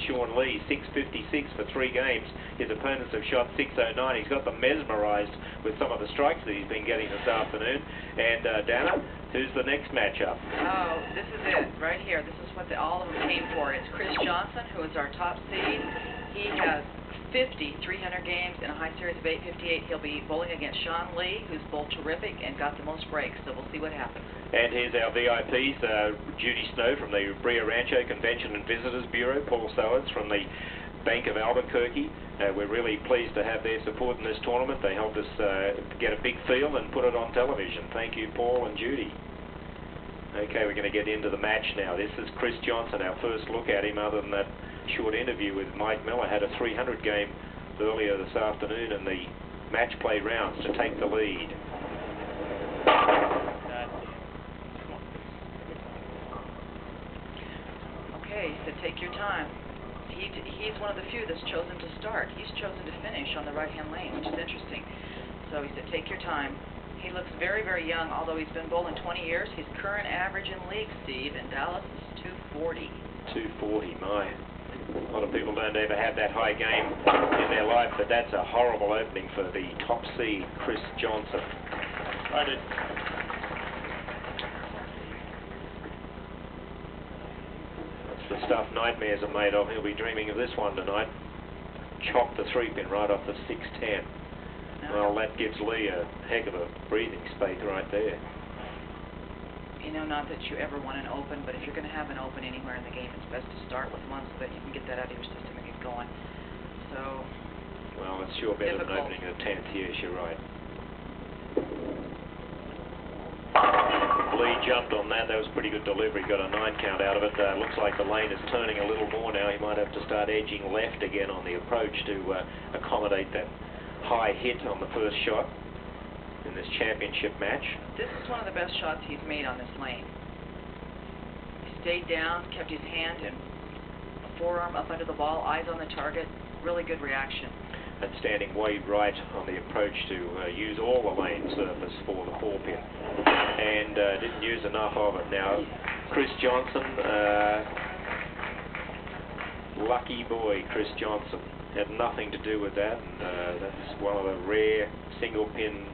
Shawn Lee, 656 for 3 games. His opponents have shot 609. He's got them mesmerised with some of the strikes that he's been getting this afternoon. And Dana, who's the next matchup? Oh, this is it, right here. This is what all of them came for. It's Chris Johnson, who is our top seed. He has 50 300 games in a high series of 858. He'll be bowling against Shawn Lee, who's bowled terrific and got the most breaks. So we'll see what happens. And here's our VIPs, Judy Snow from the Rio Rancho Convention and Visitors Bureau, Paul Sowers from the Bank of Albuquerque. We're really pleased to have their support in this tournament. They helped us get a big field and put it on television. Thank you, Paul and Judy. Okay, we're going to get into the match now. This is Chris Johnson, our first look at him, other than that short interview with Mike Miller. Had a 300 game earlier this afternoon in the match play rounds to take the lead. Okay, he said take your time. He's one of the few that's chosen to start. He's chosen to finish on the right-hand lane, which is interesting. So he said take your time. He looks very, very young, although he's been bowling 20 years. His current average in league, Steve, in Dallas is 240. 240, my. A lot of people don't ever have that high game in their life, but that's a horrible opening for the top seed, Chris Johnson. I did. That's the stuff nightmares are made of. He'll be dreaming of this one tonight. Chop the 3-pin right off the 610. Well, that gives Lee a heck of a breathing space right there. You know, not that you ever want an open, but if you're going to have an open anywhere in the game, it's best to start with one so that you can get that out of your system and get going. So, well, it's sure better than opening the 10th. Yes, you're right. Lee jumped on that. That was pretty good delivery. Got a 9 count out of it. Looks like the lane is turning a little more now. He might have to start edging left again on the approach to accommodate that high hit on the first shot in this championship match. This is one of the best shots he's made on this lane. He stayed down, kept his hand and forearm up under the ball, eyes on the target. Really good reaction. And standing way right on the approach to use all the lane surface for the 4-pin. And didn't use enough of it. Now, Chris Johnson, lucky boy, Chris Johnson. Had nothing to do with that, and that's one of the rare single-pin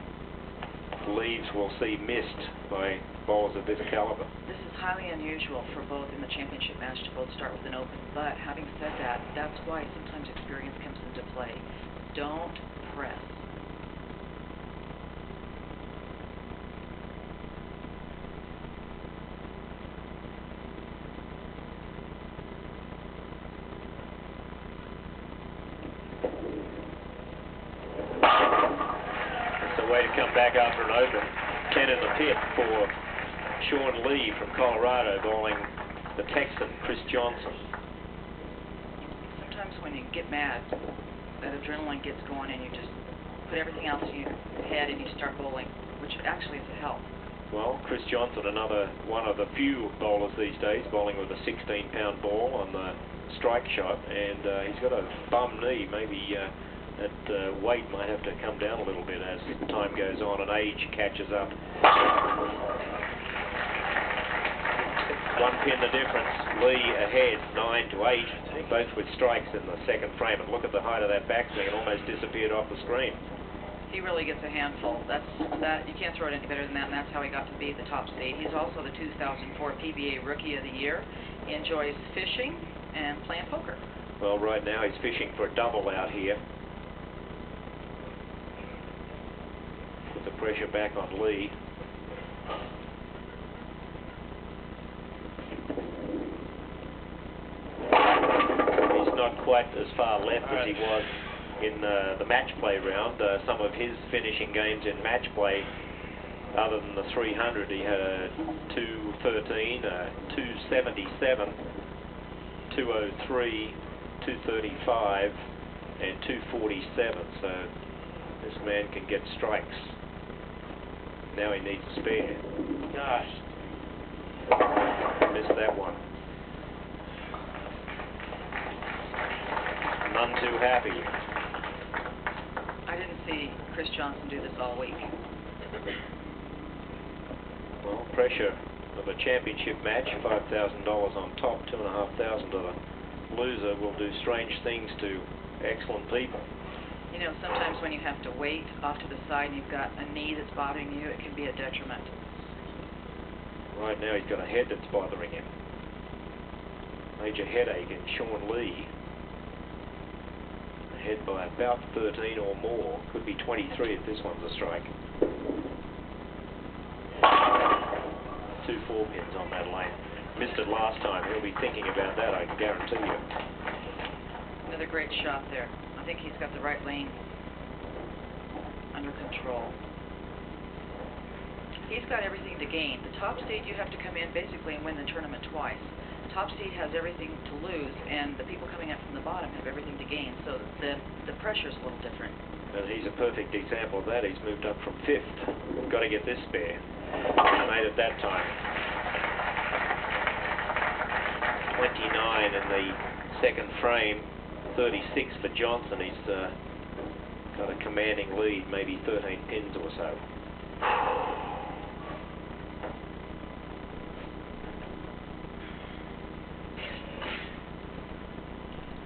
leads we'll see missed by bowlers of this caliber. This is highly unusual for both in the championship match to both start with an open, but having said that, that's why sometimes experience comes into play. Don't press. Way to come back after an open. 10 in the pit for Shawn Lee from Colorado bowling the Texan, Chris Johnson. Sometimes when you get mad, that adrenaline gets going and you just put everything else in your head and you start bowling, which actually is a help. Well, Chris Johnson, another one of the few bowlers these days, bowling with a 16-pound ball on the strike shot, and he's got a bum knee. Maybe that weight might have to come down a little bit as time goes on and age catches up. 1 pin the difference. Lee ahead, 9 to 8, both with strikes in the second frame. And look at the height of that backswing; it almost disappeared off the screen. He really gets a handful. That you can't throw it any better than that, and that's how he got to be the top seed. He's also the 2004 PBA Rookie of the Year. He enjoys fishing and playing poker. Well, right now he's fishing for a double out here. Put the pressure back on Lee. He's not quite as far left as he was in the match play round. Some of his finishing games in match play, other than the 300, he had a 213, 277, 203, 235, and 247. So this man can get strikes. Now he needs a spare. Gosh. Missed that one. None too happy. I didn't see Chris Johnson do this all week. Well, pressure of a championship match, $5,000 on top, $2,500 to the loser will do strange things to excellent people. You know, sometimes when you have to wait off to the side and you've got a knee that's bothering you, it can be a detriment. Right now he's got a head that's bothering him. Major headache in Shawn Lee. Ahead by about 13 or more. Could be 23 if this one's a strike. 2 4-pins on that lane. Missed it last time. He'll be thinking about that, I can guarantee you. Another great shot there. I think he's got the right lane under control. He's got everything to gain. The top seed, you have to come in basically and win the tournament twice. Top seed has everything to lose, and the people coming up from the bottom have everything to gain, so the pressure's a little different. And he's a perfect example of that. He's moved up from 5th. Got to get this spare. Made it that time. 29 in the second frame. 36 for Johnson. He's got a commanding lead, maybe 13 pins or so.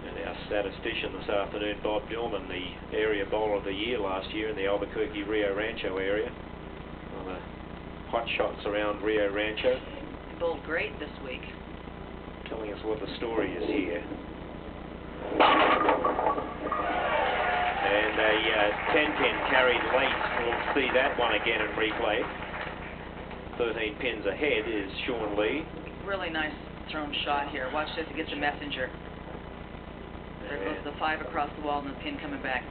And our statistician this afternoon, Bob Dillman, the area bowler of the year last year in the Albuquerque Rio Rancho area. One of the hot shots around Rio Rancho. He bowled great this week. Telling us what the story is here. And a 10-pin carried late. We'll see that one again in replay. 13 pins ahead is Shawn Lee. Really nice thrown shot here. Watch this, it gets a messenger. There goes the 5 across the wall and the pin coming back.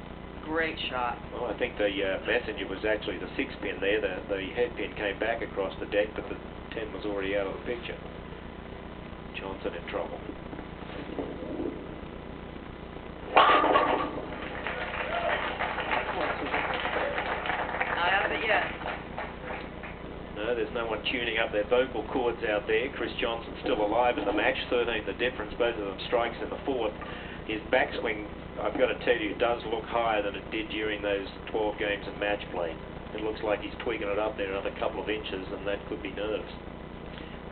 Great shot. Well, I think the messenger was actually the 6-pin there. The head pin came back across the deck, but the 10 was already out of the picture. Johnson in trouble. Not out of it yet. No, there's no one tuning up their vocal cords out there. Chris Johnson's still alive in the match. 13 the difference. Both of them strikes in the 4th. His backswing, I've got to tell you, does look higher than it did during those 12 games of match play. It looks like he's tweaking it up there another couple of inches, and that could be nerves.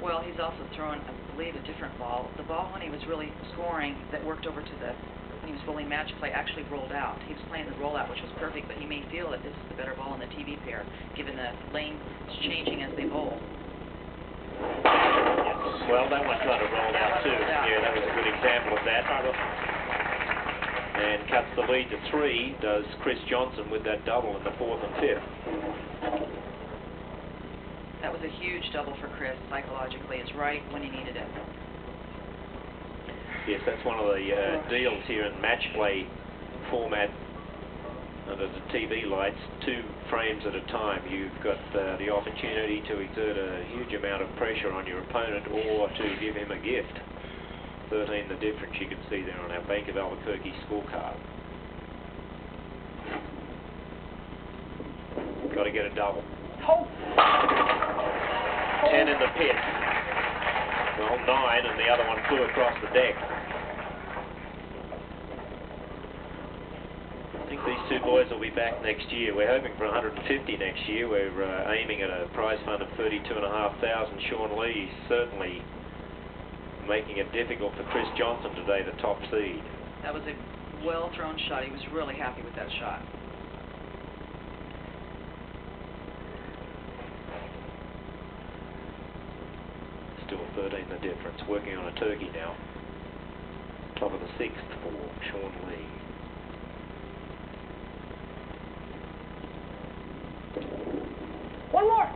Well, he's also thrown, I believe, a different ball. The ball when he was really scoring that worked over to when he was bowling match play actually rolled out. He was playing the rollout, which was perfect, but he may feel that this is the better ball in the TV pair, given the lane is changing as they bowl. Yes. Well, that one kind of rolled out too. Yeah, that was a good example of that. And cuts the lead to 3, does Chris Johnson with that double in the 4th and 5th. That was a huge double for Chris, psychologically. It's right when he needed it. Yes, that's one of the deals here in match play format under the TV lights, 2 frames at a time. You've got the opportunity to exert a huge amount of pressure on your opponent or to give him a gift. 13 the difference you can see there on our Bank of Albuquerque scorecard. Got to get a double. 10 in the pit. Well, 9, and the other one flew across the deck. I think these 2 boys will be back next year. We're hoping for 150 next year. We're aiming at a prize fund of $32,500. Shawn Lee certainly making it difficult for Chris Johnson today, the top seed. That was a well-thrown shot. He was really happy with that shot. Still 13 the difference. Working on a turkey now. Top of the 6th for Shawn Lee. One more.